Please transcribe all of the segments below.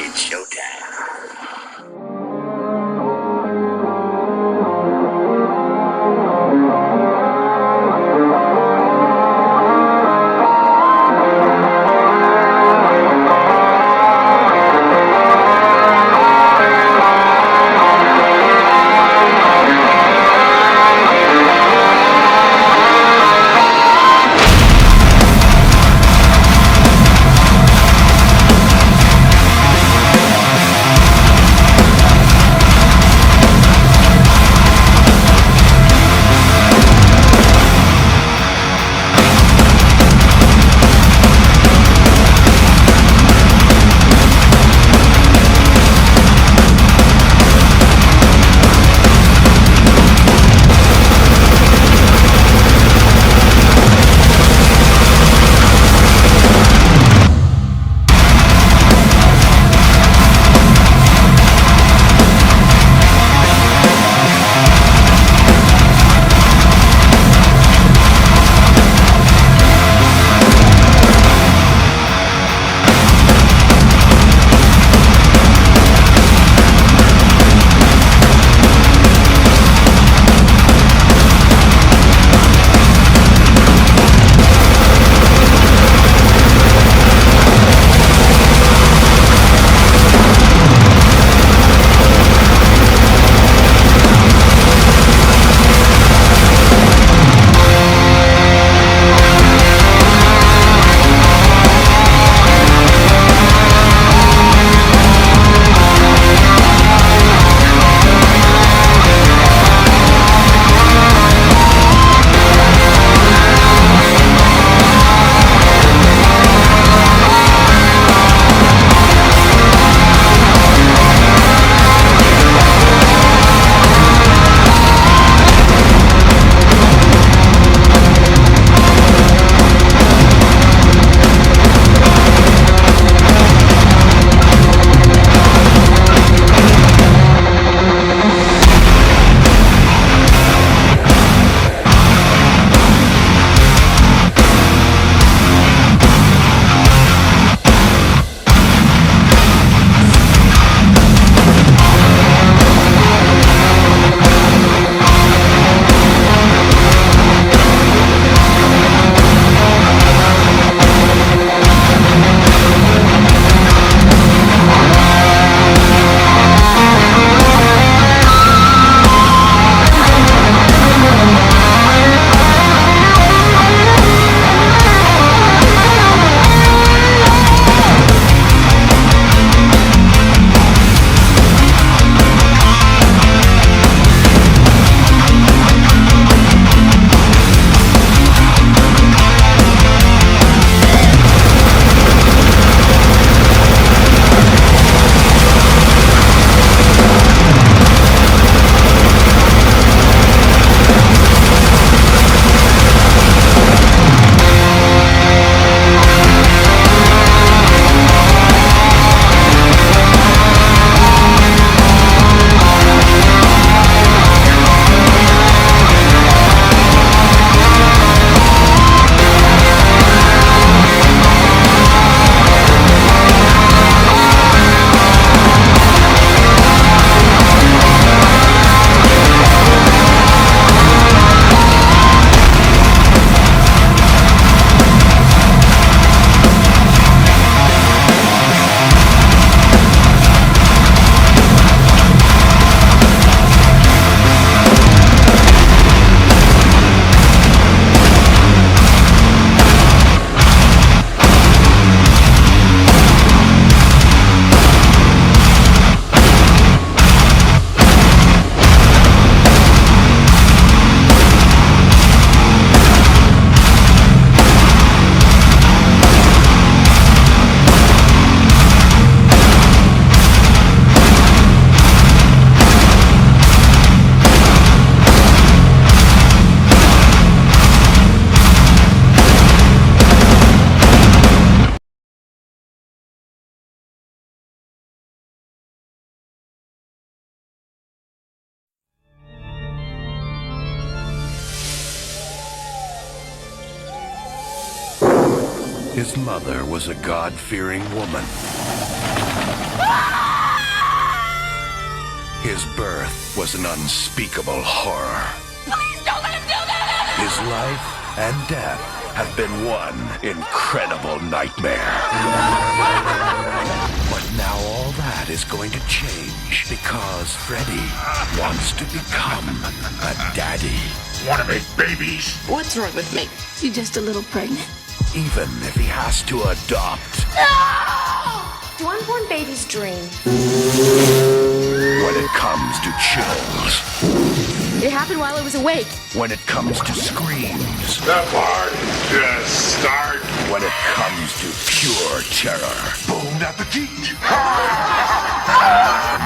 It's showtime. His mother was a God-fearing woman. His birth was an unspeakable horror. Please don't let him do that! His life and death have been one incredible nightmare. But now all that is going to change because Freddy wants to become a daddy. Want to make babies? What's wrong with me? You're just a little pregnant. Even if he has to adopt. No! Do unborn babies dream? When it comes to chills. It happened while I was awake. When it comes to screams. The party just started. When it comes to pure terror. Bon appetit.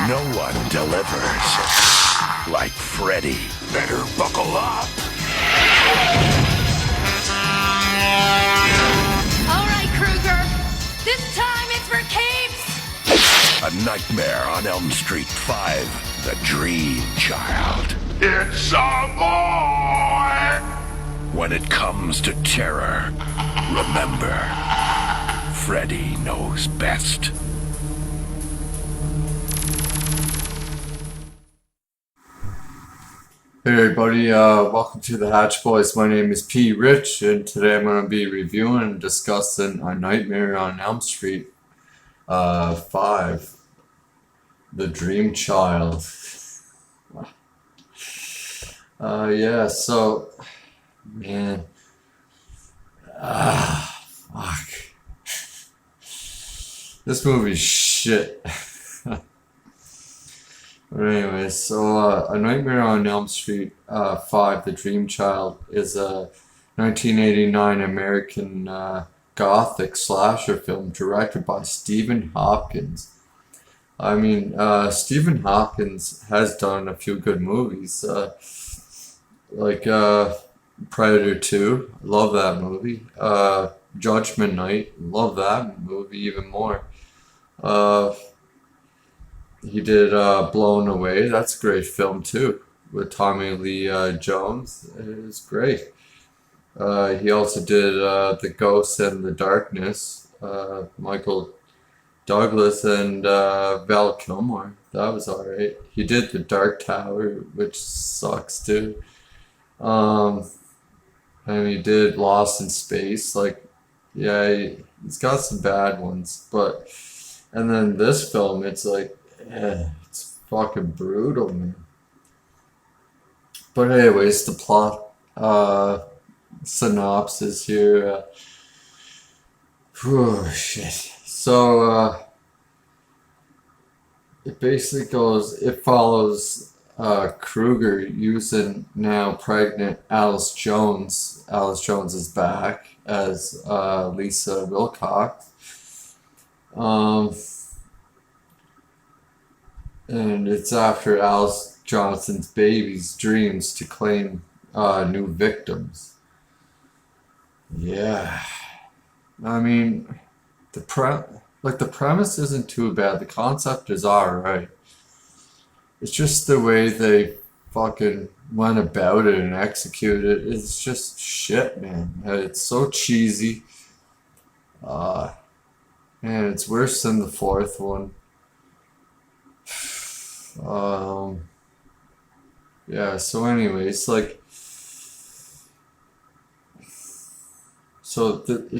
No one delivers like Freddy. Better buckle up. All right, Krueger. This time it's for keeps. A Nightmare on Elm Street 5. The Dream Child. It's a boy. When it comes to terror, remember, Freddy knows best. Hey everybody, welcome to the Hatch Boys. My name is P. Rich, and today I'm going to be reviewing and discussing A Nightmare on Elm Street 5, The Dream Child. Man, fuck. This movie's shit. But anyway, A Nightmare on Elm Street 5, The Dream Child is a 1989 American gothic slasher film directed by Stephen Hopkins. I mean, Stephen Hopkins has done a few good movies, like Predator 2, love that movie. Judgment Night, love that movie even more. He did Blown Away, that's a great film too, with Tommy Lee Jones. It was great. He also did The Ghost and the Darkness, Michael Douglas and Val Kilmer. That was alright. He did The Dark Tower, which sucks too. And he did Lost in Space. Like, yeah, he's got some bad ones, but and then this film, it's like, it's fucking brutal, man. But anyways, the plot synopsis here. Shit. So it basically follows Krueger using now pregnant Alice Jones. Alice Jones is back as Lisa Wilcox. And it's after Alice Johnson's baby's dreams to claim new victims. Yeah. I mean, the premise isn't too bad. The concept is alright. It's just the way they fucking went about it and executed it. It's just shit, man. It's so cheesy. And it's worse than the fourth one. Yeah, so anyways, it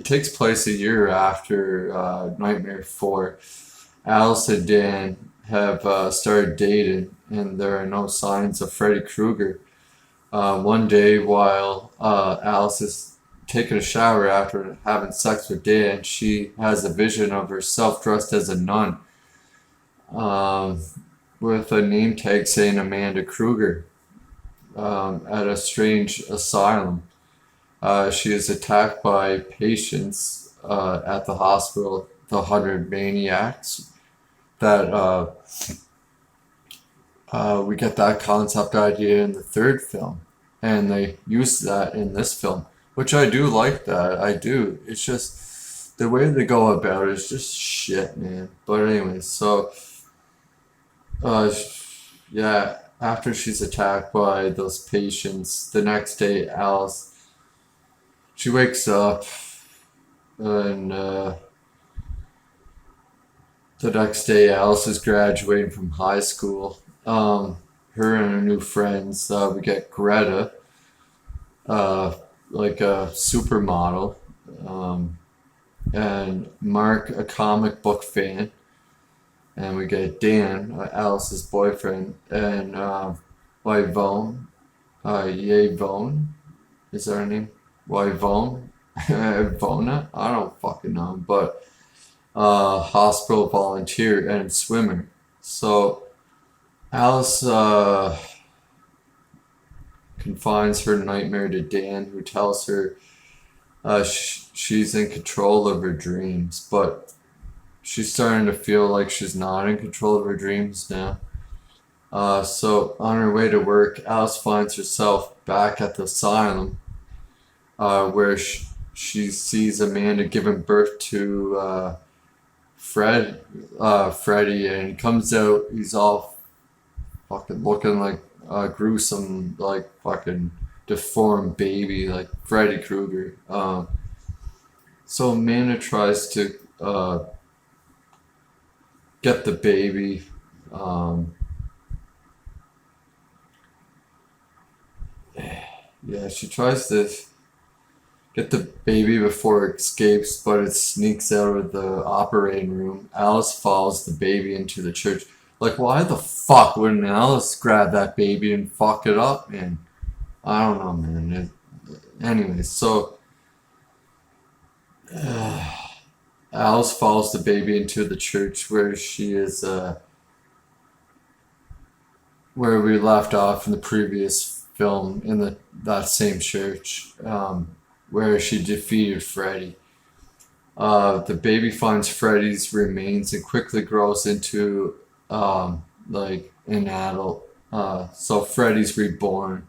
takes place a year after Nightmare 4. Alice and Dan have started dating, and there are no signs of Freddy Krueger. One day, while Alice is taking a shower after having sex with Dan, she has a vision of herself dressed as a nun, with a name tag saying Amanda Krueger, at a strange asylum. She is attacked by patients at the hospital, the 100 Maniacs. That we get that concept idea in the third film, and they use that in this film, which I do like that. I do. It's just the way they go about it is just shit, man. But anyway, yeah, after she's attacked by those patients, the next day Alice, she wakes up and the next day, Alice is graduating from high school. Her and her new friends, we get Greta, like a supermodel, and Mark, a comic book fan, and we get Dan, Alice's boyfriend, and Yvonne, Yvonne, is that her name? Yvonne? Ivona? I don't fucking know, but hospital volunteer and swimmer. So Alice confines her nightmare to Dan, who tells her she's in control of her dreams, but she's starting to feel like she's not in control of her dreams now. So on her way to work, Alice finds herself back at the asylum, where she sees Amanda giving birth to Freddy, and he comes out, he's all fucking looking like a gruesome, like fucking deformed baby, like Freddy Krueger. So Amanda tries to get the baby. Yeah, she tries to get the baby before it escapes, but it sneaks out of the operating room. Alice follows the baby into the church. Like, why the fuck wouldn't Alice grab that baby and fuck it up, man? I don't know, man. Anyways, so Alice follows the baby into the church where she is, where we left off in the previous film, in that same church, where she defeated Freddy. The baby finds Freddy's remains and quickly grows into like an adult. So Freddy's reborn.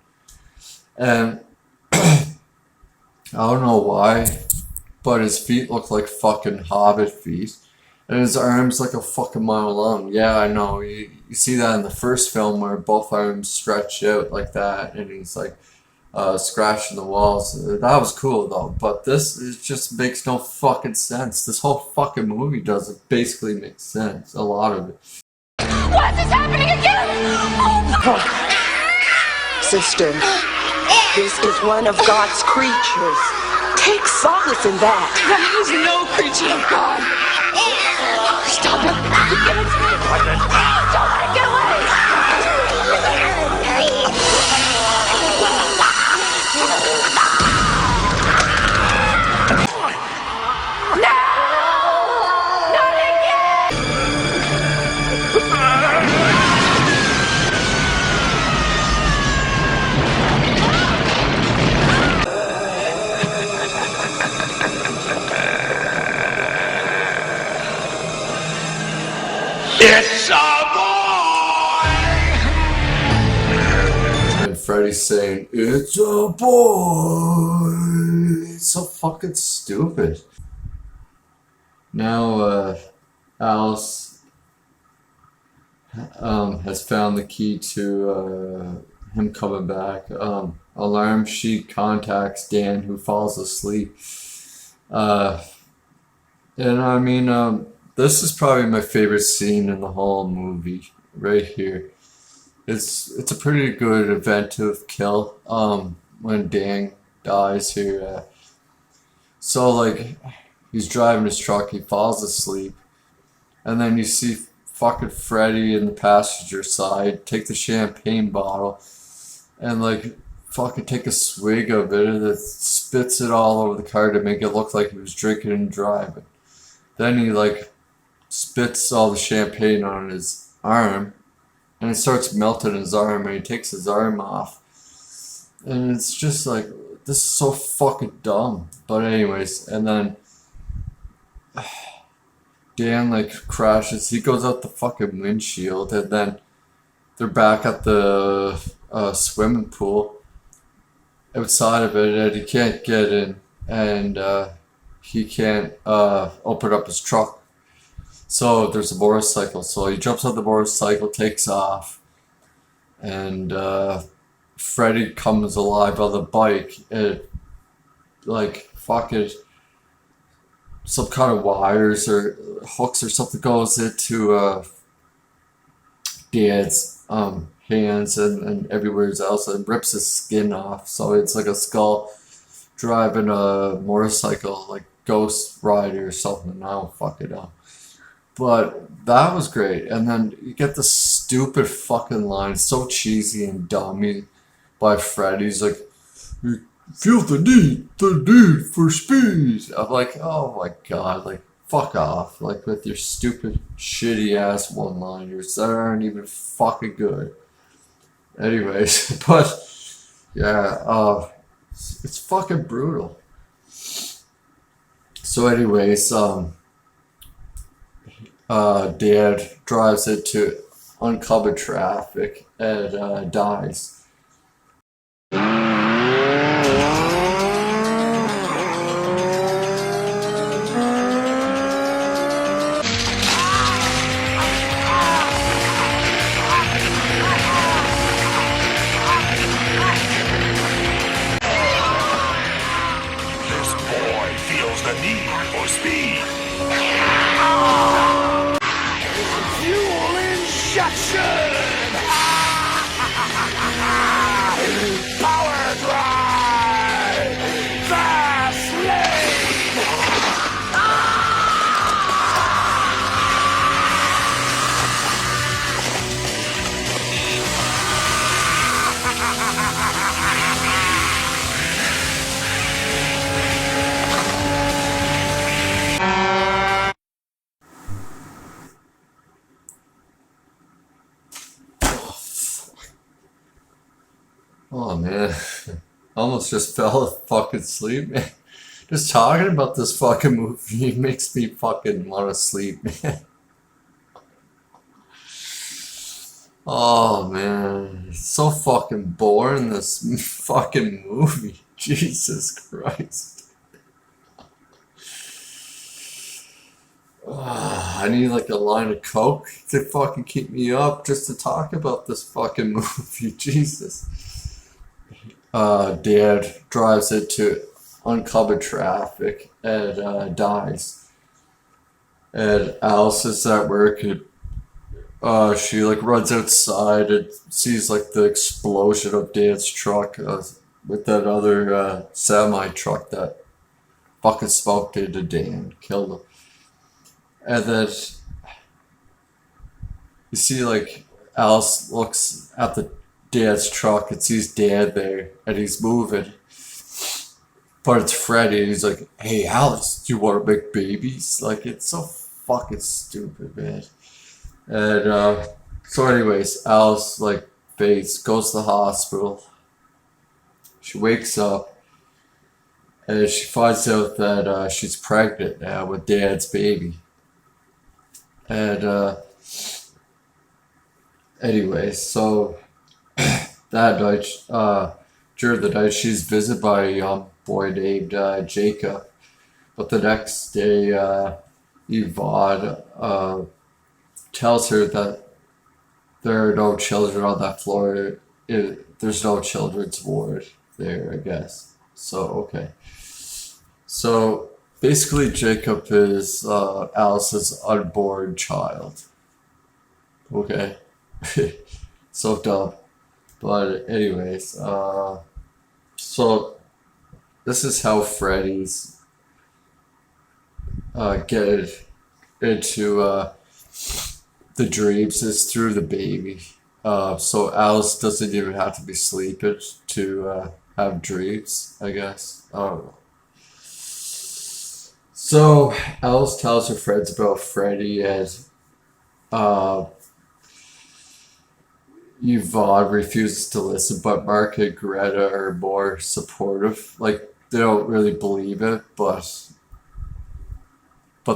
And I don't know why, but his feet look like fucking hobbit feet. And his arms like a fucking mile long. Yeah, I know. You see that in the first film where both arms stretch out like that, and he's like scratching the walls. That was cool though. But this, it just makes no fucking sense. This whole fucking movie doesn't basically make sense. A lot of it. Why is this happening again? Oh, Sister, this is one of God's creatures. Take solace in that. that is no creature of God. Stop it. Give it to me. Don't let it get away. No! Not again! It's a boy! And Freddy's saying, "It's a boy." It's so fucking stupid. Now, Alice has found the key to him coming back. Alarmed, she contacts Dan, who falls asleep. And I mean, this is probably my favorite scene in the whole movie, right here. It's a pretty good inventive kill, when Dan dies here. So like, he's driving his truck, he falls asleep, and then you see fucking Freddy in the passenger side take the champagne bottle and like fucking take a swig of it, and it spits it all over the car to make it look like he was drinking and driving. Then he like spits all the champagne on his arm, and it starts melting his arm, and he takes his arm off. And it's just like, this is so fucking dumb. But anyways, and then Dan like crashes, he goes out the fucking windshield, and then they're back at the swimming pool outside of it, and he can't get in, and he can't open up his truck. So there's a motorcycle, so he jumps on the motorcycle, takes off, and Freddy comes alive on the bike. It like fucking some kind of wires or hooks or something goes into Dad's hands and everywhere else and rips his skin off. So it's like a skull driving a motorcycle, like Ghost Rider or something. I don't fucking know. But that was great. And then you get the stupid fucking line, so cheesy and dummy, by Freddy. He's like, "You feel the need for speed." I'm like, oh my god, like, fuck off. Like, with your stupid, shitty ass one-liners that aren't even fucking good. Anyways, but, yeah, it's fucking brutal. So anyways, Dad drives it to oncoming traffic and dies. This boy feels the need for speed. Fuel injection! Power drive! Fast lane! Oh man, almost just fell fucking asleep, man. Just talking about this fucking movie makes me fucking want to sleep, man. Oh man, it's so fucking boring, this fucking movie. Jesus Christ. I need like a line of coke to fucking keep me up just to talk about this fucking movie. Jesus. Dad drives it to oncoming traffic and dies. And Alice is at work and she like runs outside and sees like the explosion of Dad's truck with that other semi truck that fucking smoked into Dan, killed him. And then you see like Alice looks at the Dad's truck and sees Dad there and he's moving. But it's Freddy and he's like, "Hey Alice, do you want to make babies?" Like, it's so fucking stupid, man. And so anyways, Alice like fades, goes to the hospital. She wakes up and she finds out that she's pregnant now with Dad's baby. And anyway, so that night, during the night, she's visited by a young boy named Jacob. But the next day, Yvonne tells her that there are no children on that floor. There's no children's ward there, I guess. So, okay. So, basically, Jacob is Alice's unborn child. Okay. So dumb. But anyways, so this is how Freddy's get into the dreams, is through the baby. So Alice doesn't even have to be sleeping to have dreams, I guess. I don't know. So Alice tells her friends about Freddy and Yvonne refuses to listen, but Mark and Greta are more supportive. Like, they don't really believe it, but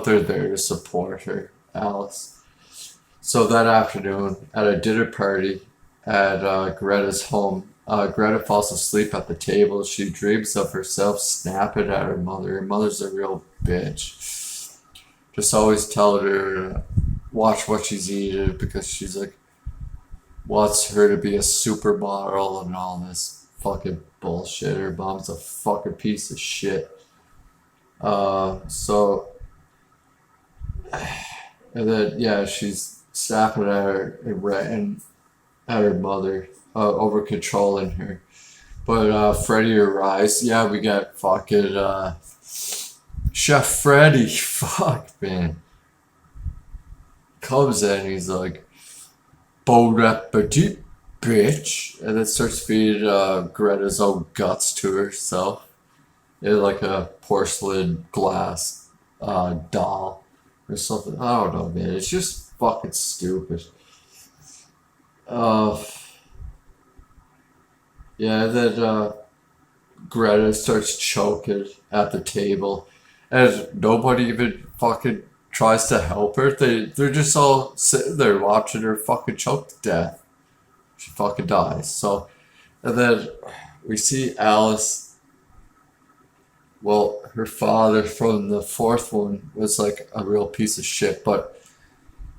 they're there to support her, Alice. So that afternoon, at a dinner party at Greta's home, Greta falls asleep at the table. She dreams of herself snapping at her mother. Her mother's a real bitch. Just always telling her to watch what she's eating because she's like, wants her to be a supermodel and all this fucking bullshit. Her mom's a fucking piece of shit. So And then, yeah, she's snapping at her and at her mother, over controlling her. But Freddy arrives. Yeah, we got fucking Chef Freddy. Fuck, man. Comes in, he's like, bon appetit, bitch. And then starts feeding Greta's own guts to herself in like a porcelain glass doll or something. I don't know, man. It's just fucking stupid. Yeah, and then Greta starts choking at the table, and nobody even fucking tries to help her. They're just all sitting there watching her fucking choke to death. She fucking dies. So, and then we see Alice. Well, her father from the fourth one was like a real piece of shit, but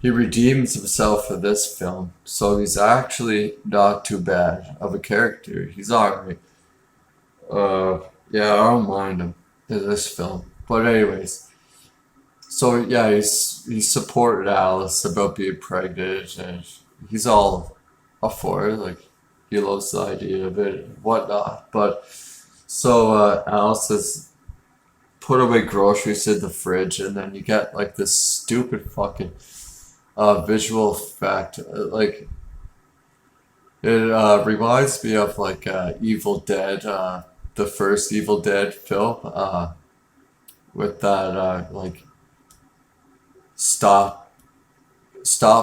he redeems himself for this film, so he's actually not too bad of a character. He's alright. Yeah, I don't mind him in this film. But anyways, so yeah, he supported Alice about being pregnant, and he's all up for it. Like, he loves the idea of it and whatnot. But so Alice has put away groceries in the fridge, and then you get like this stupid fucking visual effect. Like, it reminds me of like Evil Dead, the first Evil Dead film, with that like stop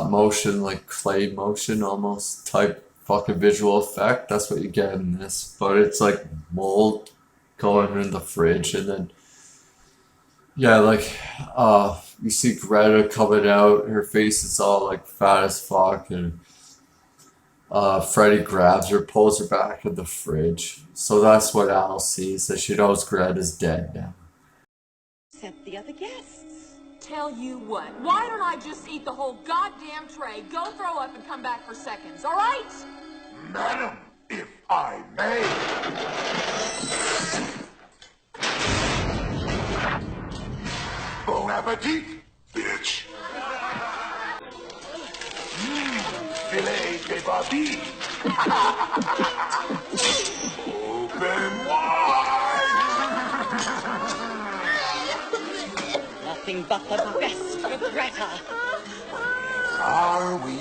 motion, like clay motion almost type fucking visual effect. That's what you get in this, but it's like mold going in the fridge, and then yeah, like you see Greta coming out, her face is all like fat as fuck, and Freddy grabs her, pulls her back in the fridge. So that's what Alice sees, that she knows Greta's dead now. Except the other guests. Tell you what, why don't I just eat the whole goddamn tray, go throw up, and come back for seconds, all right? Madam, if I may. Bon appetit, bitch. Filet de barbie. Open wide. Nothing but the best for Greta. Are we?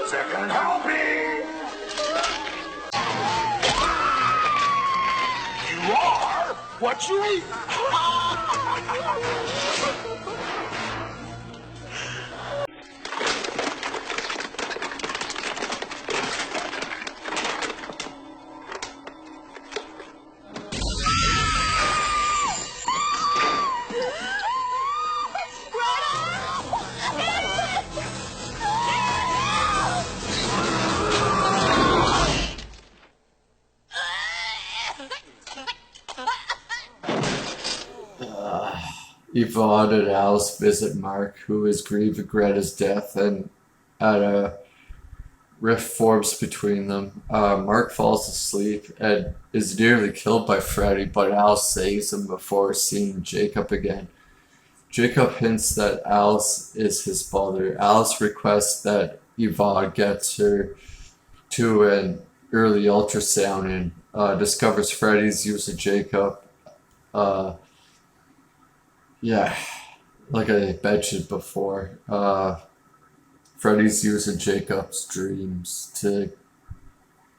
Second helping. You are what you eat. Yvonne and Alice visit Mark, who is grieving Greta's death, and at a rift forms between them. Mark falls asleep and is nearly killed by Freddy, but Alice saves him before seeing Jacob again. Jacob hints that Alice is his mother. Alice requests that Yvonne gets her to an early ultrasound and discovers Freddy's using Jacob. Yeah, like I mentioned before, Freddy's using Jacob's dreams to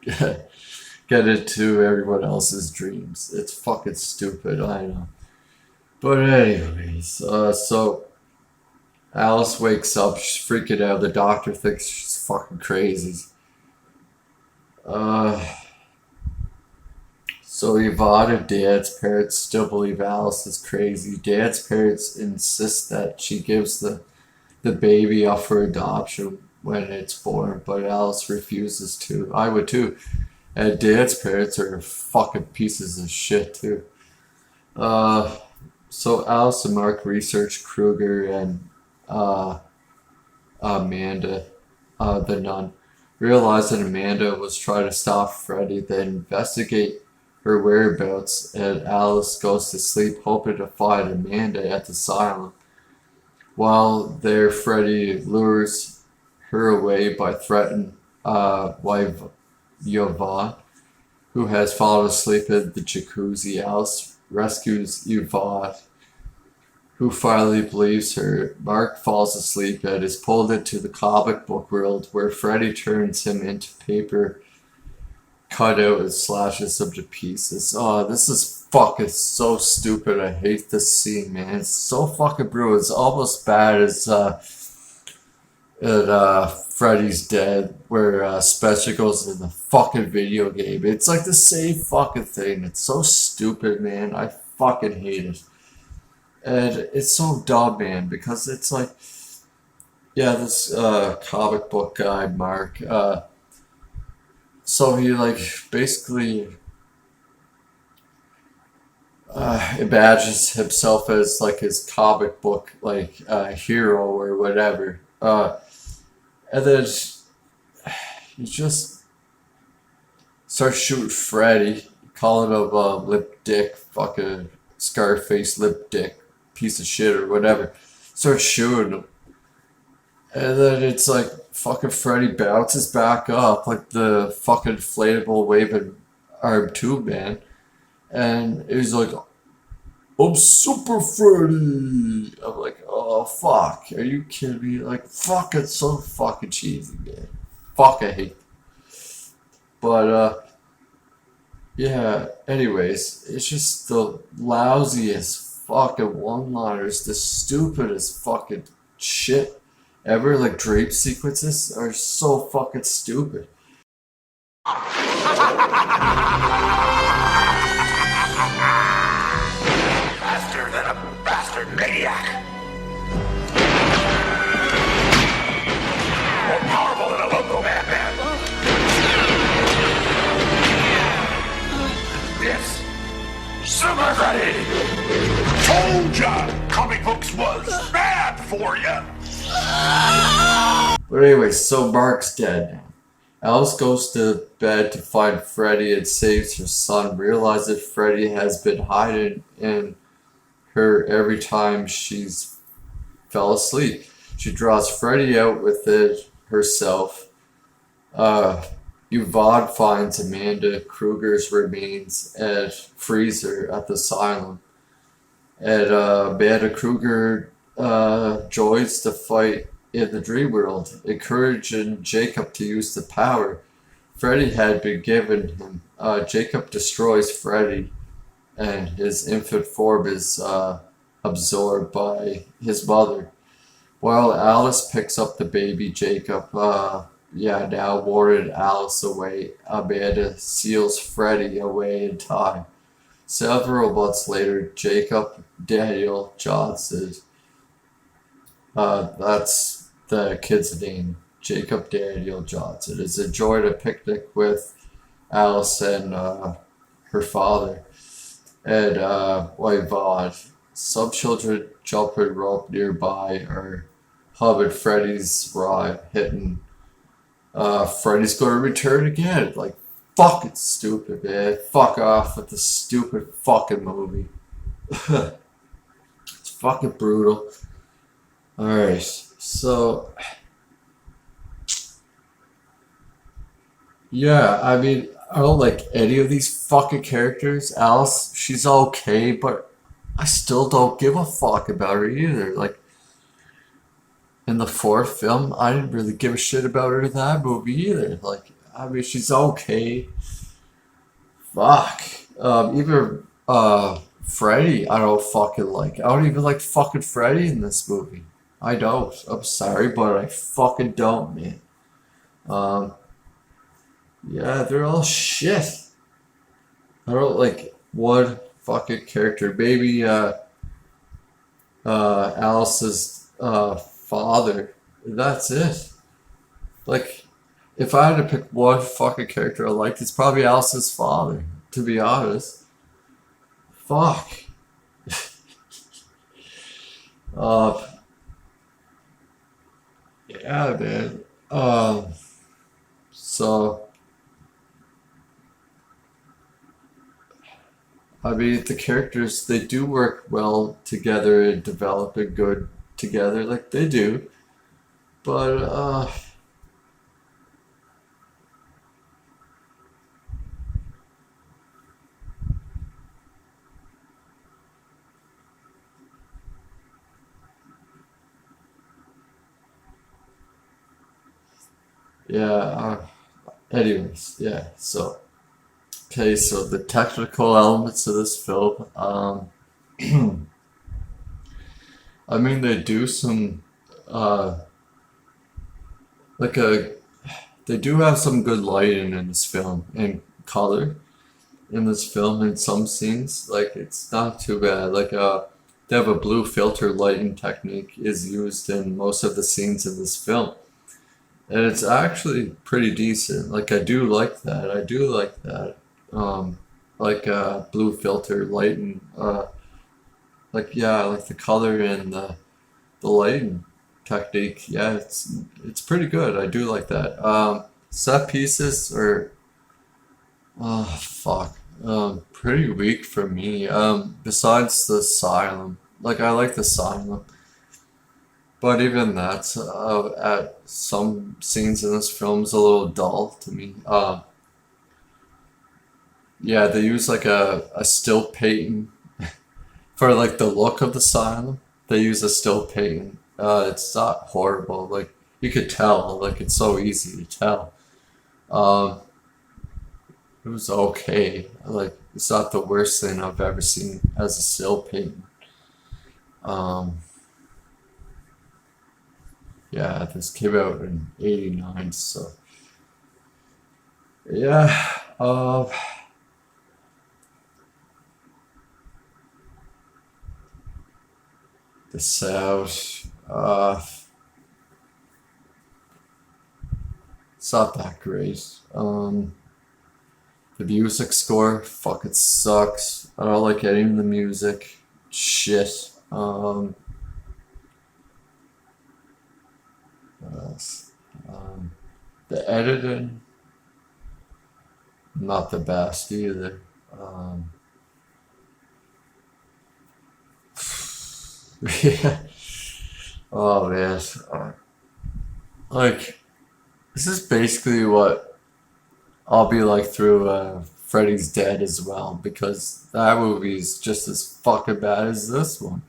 get into everyone else's dreams. It's fucking stupid, I know. But anyways, so Alice wakes up, she's freaking out. The doctor thinks she's fucking crazy. So Yvonne and Dad's parents still believe Alice is crazy. Dad's parents insist that she gives the baby up for adoption when it's born, but Alice refuses to. I would too. And Dad's parents are fucking pieces of shit too. So Alice and Mark research Krueger and Amanda, the nun. Realize that Amanda was trying to stop Freddy. They investigate her whereabouts, and Alice goes to sleep hoping to find Amanda at the asylum. While there, Freddy lures her away by threatening wife Yvonne, who has fallen asleep in the jacuzzi. Alice rescues Yvonne, who finally believes her. Mark falls asleep and is pulled into the comic book world, where Freddy turns him into paper, cut out and slashes him to pieces. Oh, this is fucking so stupid. I hate this scene, man. It's so fucking brutal. It's almost bad as Freddy's Dead, where Special goes in the fucking video game. It's like the same fucking thing. It's so stupid, man. I fucking hate it. And it's so dumb, man, because it's like, yeah, this comic book guy, Mark, so he like basically imagines himself as like his comic book like hero or whatever. And then he just starts shooting Freddy, calling him lip dick, fucking Scarface lip dick, piece of shit or whatever. Starts shooting him. And then it's like fucking Freddy bounces back up like the fucking inflatable waving arm tube man. And he's like, I'm Super Freddy. I'm like, oh fuck, are you kidding me? Like, fuck, it's so fucking cheesy, man. Fuck, I hate it. But yeah, anyways, it's just the lousiest fucking one-liners, the stupidest fucking shit ever. Like, drape sequences are so fucking stupid. Faster than a bastard maniac. More powerful than a loco madman. Yes. Super Freddy! Told ya! Comic books was bad for ya! But anyway, so Mark's dead now. Alice goes to bed to find Freddy and saves her son. Realizes Freddy has been hiding in her every time she's fell asleep. She draws Freddy out with it herself. Yvonne finds Amanda Krueger's remains and frees her at the asylum. And Amanda Krueger joins the fight in the dream world, encouraging Jacob to use the power Freddy had been given him. Jacob destroys Freddy, and his infant form is absorbed by his mother. While Alice picks up the baby, Jacob, now warded Alice away. Amanda seals Freddy away in time. Several months later, Jacob Daniel Johnson, that's the kid's name, Jacob Daniel Johnson, is enjoying a picnic with Alice and her father and Yvonne. Some children jumping rope nearby are humming Freddy's rhyme, hitting Freddy's gonna return again. Like, fucking stupid, man. Fuck off with the stupid fucking movie. It's fucking brutal. Alright, so yeah, I mean, I don't like any of these fucking characters. Alice, she's okay, but I still don't give a fuck about her either. Like, in the fourth film, I didn't really give a shit about her in that movie either. Like, I mean, she's okay. Fuck. Even Freddy, I don't fucking like. I don't even like fucking Freddy in this movie. I don't. I'm sorry, but I fucking don't, man. Yeah, they're all shit. I don't like one fucking character. Maybe Alice's father. That's it. Like, if I had to pick one fucking character I liked, it's probably Alice's father, to be honest. Fuck. Yeah, man. So, I mean, the characters, they do work well together and develop a good together like they do. But yeah, anyways, yeah, so okay, so the technical elements of this film, I mean, they do some like they do have some good lighting in this film and color in this film in some scenes. Like, it's not too bad. Like, they have a blue filter lighting technique is used in most of the scenes in this film, and it's actually pretty decent. Like, I do like that. I do like that. Like blue filter lighting. Like, yeah, like the color and the lighting technique. Yeah, it's pretty good. I do like that. Set pieces are fuck. Pretty weak for me. Besides the Asylum. Like, I like the Asylum. But even that's at some scenes in this film is a little dull to me. Yeah, they use like a still painting for like the look of the Asylum. They use a still painting. It's not horrible. Like, you could tell. Like, it's so easy to tell. It was okay. Like, it's not the worst thing I've ever seen as a still painting. Yeah, this came out in '89, so yeah. The sound, it's not that great. The music score fucking sucks. I don't like any of the music. Shit. What else? The editing, not the best either. Yeah. Oh man. Like, this is basically what I'll be like through Freddy's Dead as well, because that movie is just as fucking bad as this one.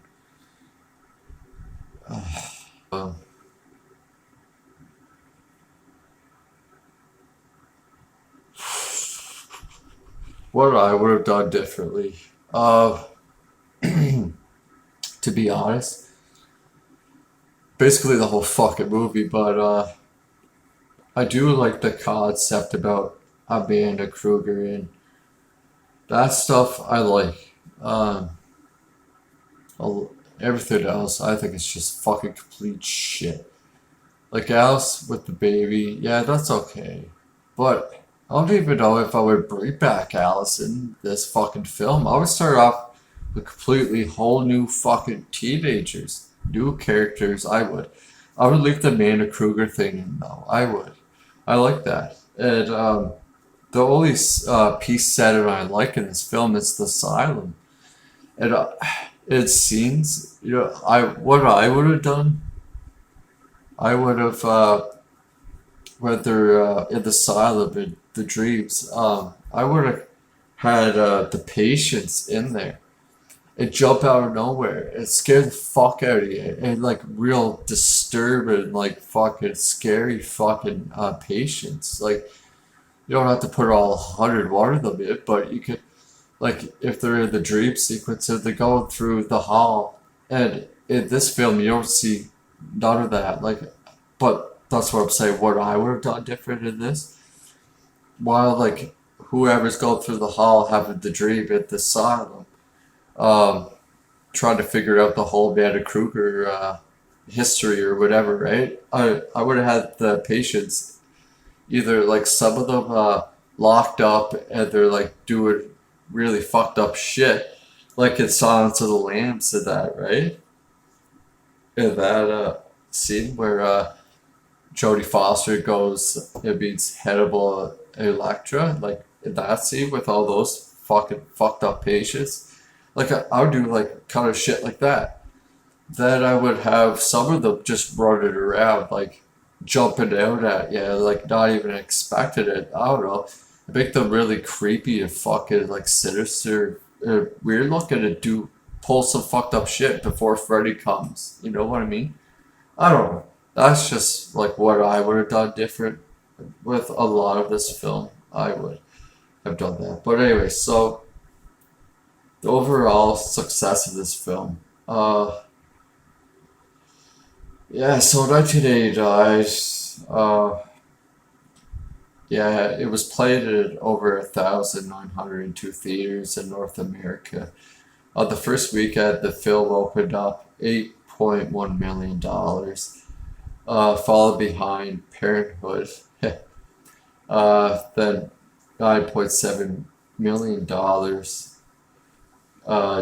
What I would have done differently, to be honest, basically the whole fucking movie, but I do like the concept about Amanda Krueger, and that stuff I like. Everything else, I think it's just fucking complete shit. Like, Alice with the baby, yeah, that's okay. But I don't even know if I would bring back Alice in this fucking film. I would start off with completely whole new fucking teenagers. New characters, I would. I would leave the Amanda Krueger thing in, though. I would. I like that. And the only piece setting I like in this film is the Asylum. And it seems, you know, what I would have done, I would have, whether in the Asylum, in the dreams, I would have had the patients in there. It jumped out of nowhere. It scared the fuck out of you. And like real disturbing, like fucking scary fucking patients. Like, you don't have to put all 101 of them in, but you could, like, if they're in the dream sequence, if they go through the hall, and in this film you don't see none of that. Like, but that's what I'm saying. What I would have done different in this, while like whoever's going through the hall having the dream at the Asylum, trying to figure out the whole Amanda Krueger history or whatever, right? I would have had the patients, either like some of them locked up and they're like doing really fucked up shit, like in Silence of the Lambs and that, right? In that scene where Jodie Foster goes and meets Hannibal Electra, like in that scene with all those fucking fucked up patients. Like, I would do like kind of shit like that. then I would have some of them just running around, like jumping out at you, like not even expecting it. I don't know. Make them really creepy and fucking like sinister, weird looking, and pull some fucked up shit before Freddy comes. You know what I mean? I don't know. That's just like what I would have done different with a lot of this film. I would have done that. But anyway, so the overall success of this film. Yeah, so 1989, yeah, it was played at over 1,902 theaters in North America. The first weekend, the film opened up $8.1 million, followed behind Parenthood, then $9.7 million.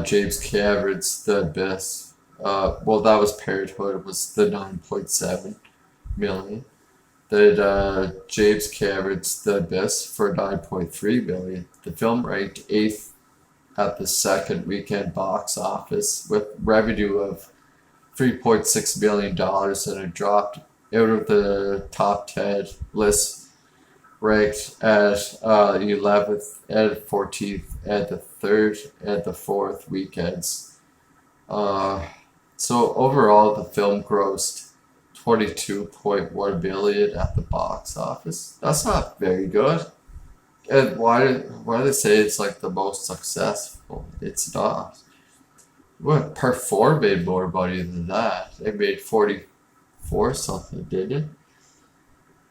James Cameron's The Abyss. Well, that was Parenthood. It was the 9.7 million. Then James Cameron's The Abyss for 9.3 million. The film ranked 8th at the second weekend box office with revenue of $3.6 million, and it dropped out of the top 10 list, ranked at 11th and 14th and the 3rd and the 4th weekends. So overall, the film grossed $22.1 million at the box office. That's not very good. And why do they say it's like the most successful? It's not. What, Part 4 made more money than that. It made 44 something, didn't it?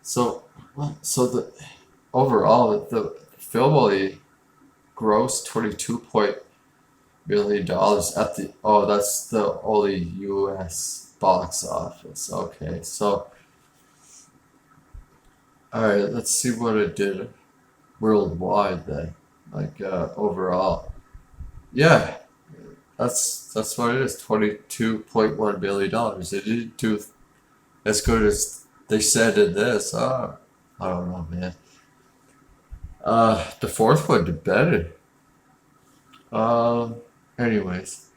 So the overall the film only grossed $22 million at the that's the only US box office. Okay, so alright, let's see what it did worldwide then. Like overall. Yeah. That's what it is, $22.1 billion. It didn't do as good as they said in this. I don't know, man. The fourth one did better. Anyways.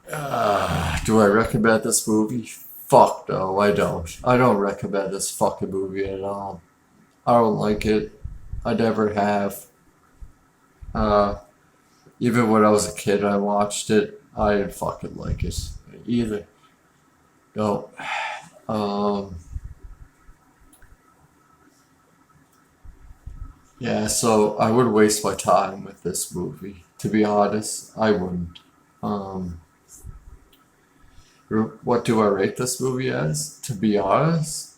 Do I recommend this movie? Fuck no, I don't. I don't recommend this fucking movie at all. I don't like it. I never have. Even when I was a kid, I watched it. I didn't fucking like it either. No. Yeah, so I would waste my time with this movie. To be honest, I wouldn't. What do I rate this movie as? To be honest,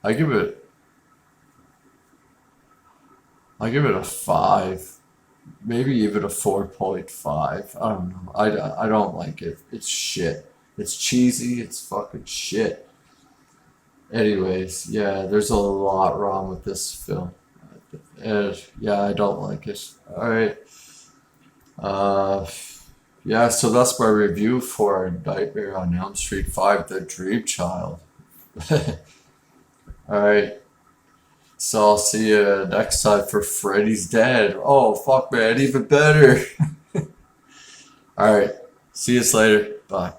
I give it a 5. Maybe even a 4.5. I don't know. I don't like it. It's shit. It's cheesy. It's fucking shit. Anyways, yeah, there's a lot wrong with this film. And yeah, I don't like it. Alright. Yeah, so that's my review for Nightmare on Elm Street 5, The Dream Child. Alright. So I'll see you next time for Freddy's Dead. Oh, fuck, man, even better. Alright, see you later. Bye.